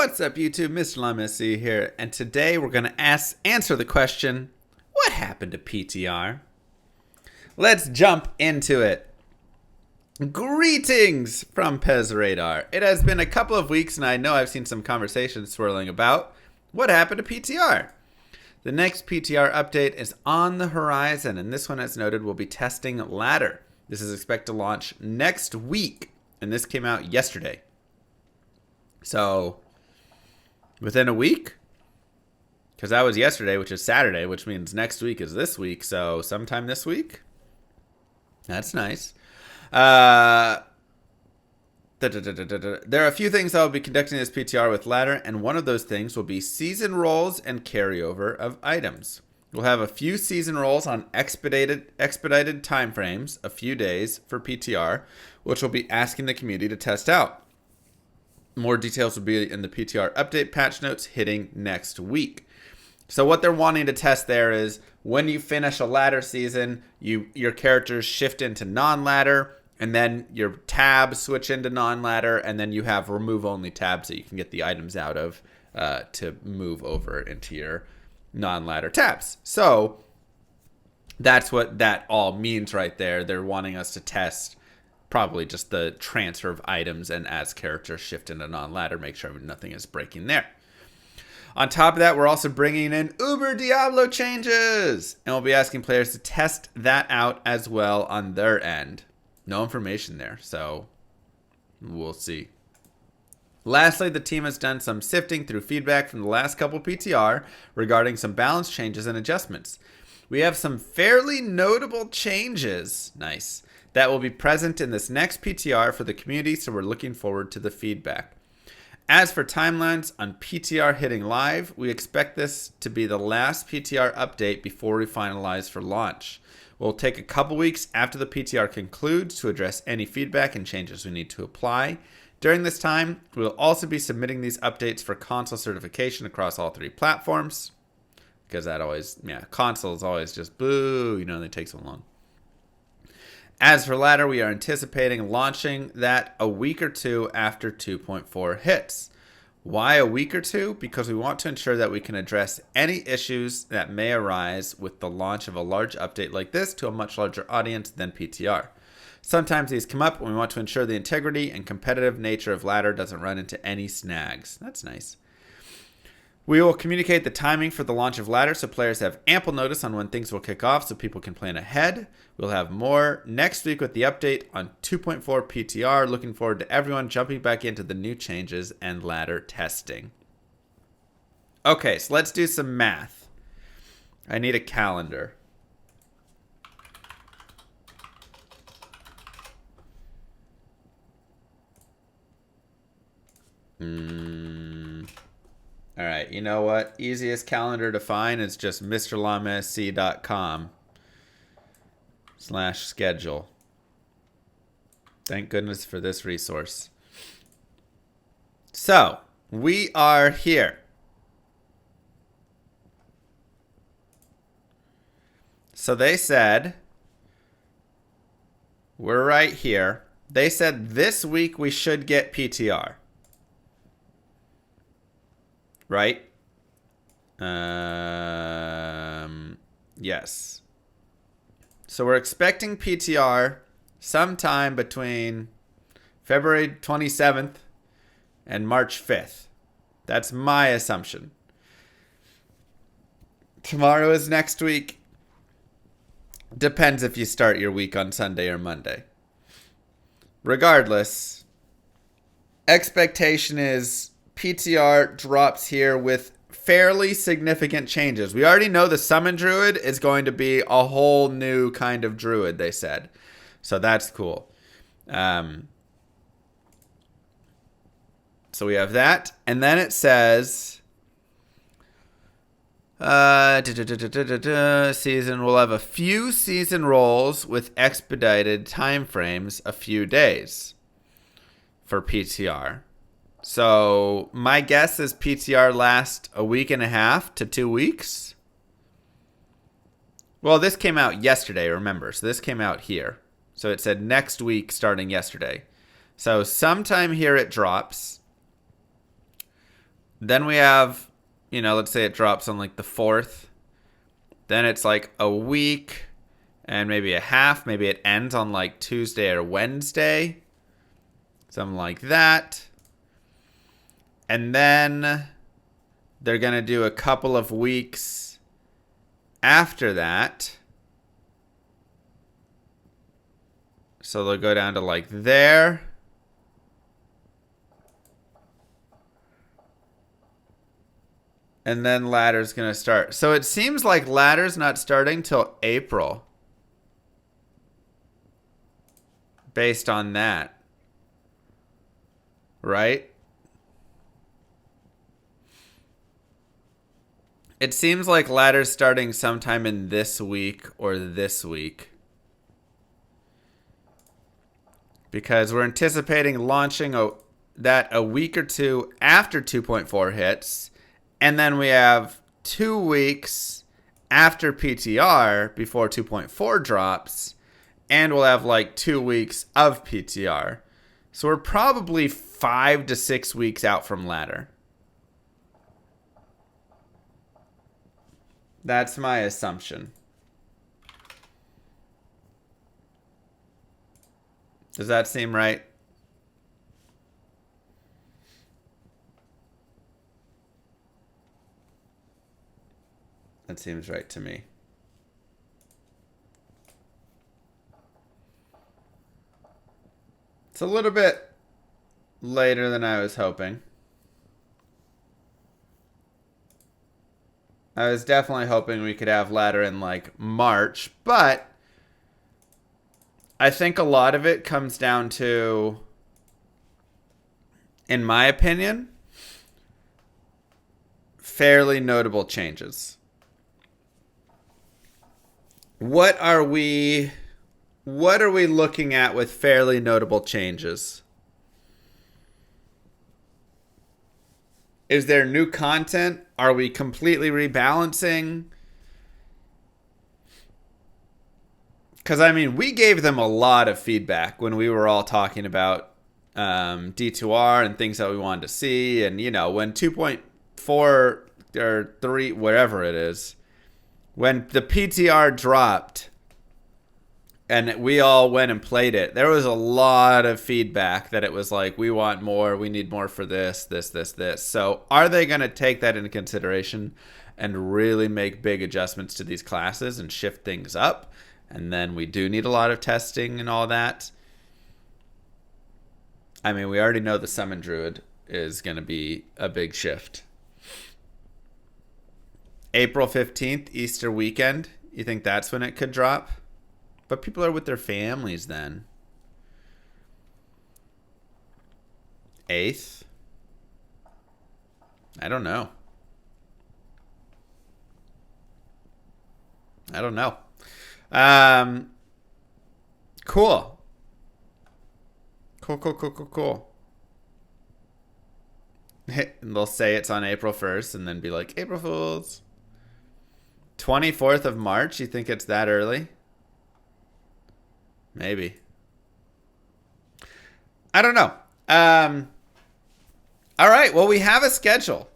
What's up, YouTube? Mr. LaMessy here, and today we're going to answer the question, what happened to PTR? Let's jump into it. Greetings from Pez Radar. It has been a couple of weeks, and I know I've seen some conversations swirling about what happened to PTR. The next PTR update is on the horizon, and this one, as noted, will be testing Ladder. This is expected to launch next week, and this came out yesterday. So, within a week? Because that was yesterday, which is Saturday, which means next week is this week. So, sometime this week? That's nice. There are a few things I will be conducting this PTR with Ladder, and one of those things will be season rolls and carryover of items. We'll have a few season rolls on expedited time frames, a few days for PTR, which we'll be asking the community to test out. More details will be in the PTR update patch notes hitting next week. So what they're wanting to test there is when you finish a ladder season, your characters shift into non-ladder, and then your tabs switch into non-ladder, and then you have remove-only tabs that you can get the items out of to move over into your non-ladder tabs. So that's what that all means right there. They're wanting us to test probably just the transfer of items, and as characters shift into non-ladder, make sure nothing is breaking there. On top of that, we're also bringing in Uber Diablo changes, and we'll be asking players to test that out as well on their end. No information there, so we'll see. Lastly, the team has done some sifting through feedback from the last couple PTR regarding some balance changes and adjustments. We have some fairly notable changes. Nice. That will be present in this next PTR for the community, so we're looking forward to the feedback. As for timelines on PTR hitting live, we expect this to be the last PTR update before we finalize for launch. We'll take a couple weeks after the PTR concludes to address any feedback and changes we need to apply. During this time, we'll also be submitting these updates for console certification across all three platforms. Because that always, console is always just boo, they take so long. As for Ladder, we are anticipating launching that a week or two after 2.4 hits. Why a week or two? Because we want to ensure that we can address any issues that may arise with the launch of a large update like this to a much larger audience than PTR. Sometimes these come up when we want to ensure the integrity and competitive nature of Ladder doesn't run into any snags. That's nice. We will communicate the timing for the launch of Ladder so players have ample notice on when things will kick off so people can plan ahead. We'll have more next week with the update on 2.4 PTR. Looking forward to everyone jumping back into the new changes and Ladder testing. Okay, so let's do some math. I need a calendar. All right, you know what? Easiest calendar to find is just mrlamsc.com/schedule. Thank goodness for this resource. So, we are here. So they said, we're right here. They said this week we should get PTR. Right? Yes. So we're expecting PTR sometime between February 27th and March 5th. That's my assumption. Tomorrow is next week. Depends if you start your week on Sunday or Monday. Regardless, expectation is PTR drops here with fairly significant changes. We already know the Summon Druid is going to be a whole new kind of Druid, they said. So that's cool. So we have that. And then it says, season, we'll have a few season rolls with expedited time frames, a few days for PTR. So my guess is PTR lasts a week and a half to 2 weeks. Well, this came out yesterday, remember. So this came out here. So it said next week starting yesterday. So sometime here it drops. Then we have, let's say it drops on like the 4th. Then it's like a week and maybe a half. Maybe it ends on like Tuesday or Wednesday. Something like that. And then they're going to do a couple of weeks after that. So they'll go down to like there. And then ladder's going to start. So it seems like ladder's not starting till April. Based on that. Right? It seems like ladder's starting sometime in this week or this week. Because we're anticipating launching that a week or two after 2.4 hits. And then we have 2 weeks after PTR before 2.4 drops. And we'll have like 2 weeks of PTR. So we're probably 5 to 6 weeks out from ladder. That's my assumption. Does that seem right? That seems right to me. It's a little bit later than I was hoping. I was definitely hoping we could have ladder in like March, but I think a lot of it comes down to, in my opinion, fairly notable changes. What are we looking at with fairly notable changes? Is there new content? Are we completely rebalancing? Because, I mean, we gave them a lot of feedback when we were all talking about D2R and things that we wanted to see. And, when 2.4 or 3, whatever it is, when the PTR dropped and we all went and played it, there was a lot of feedback that it was like, we want more, we need more for this. So are they going to take that into consideration and really make big adjustments to these classes and shift things up? And then we do need a lot of testing and all that. I mean, we already know the Summon Druid is going to be a big shift. April 15th, Easter weekend. You think that's when it could drop? But people are with their families then. 8th? I don't know. Cool. And they'll say it's on April 1st and then be like, April Fools. 24th of March, you think it's that early? Maybe. I don't know. All right, well, we have a schedule.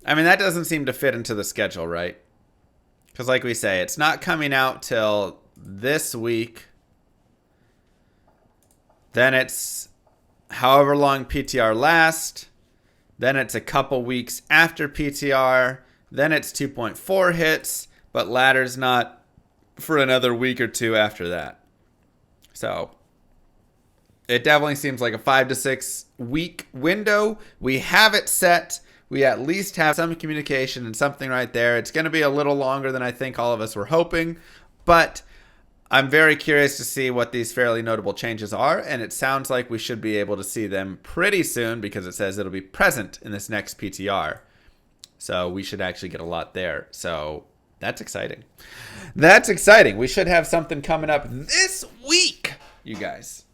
I mean, that doesn't seem to fit into the schedule, right? Because like we say, it's not coming out till this week. Then it's however long PTR lasts. Then it's a couple weeks after PTR. Then it's 2.4 hits. But ladder's not for another week or two after that. So it definitely seems like a 5 to 6 week window. We have it set. We at least have some communication and something right there. It's going to be a little longer than I think all of us were hoping, but I'm very curious to see what these fairly notable changes are, and it sounds like we should be able to see them pretty soon because it says it'll be present in this next PTR. So we should actually get a lot there. So that's exciting. We should have something coming up this week, you guys.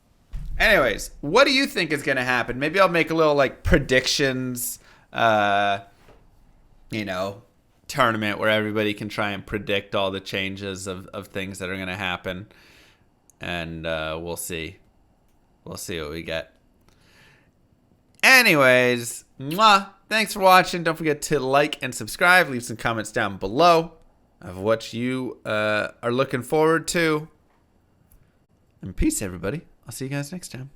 Anyways, what do you think is going to happen? Maybe I'll make a little like predictions tournament where everybody can try and predict all the changes of things that are going to happen. And we'll see. We'll see what we get. Anyways, Mwah! Thanks for watching. Don't forget to like and subscribe. Leave some comments down below of what you are looking forward to. And peace, everybody. I'll see you guys next time.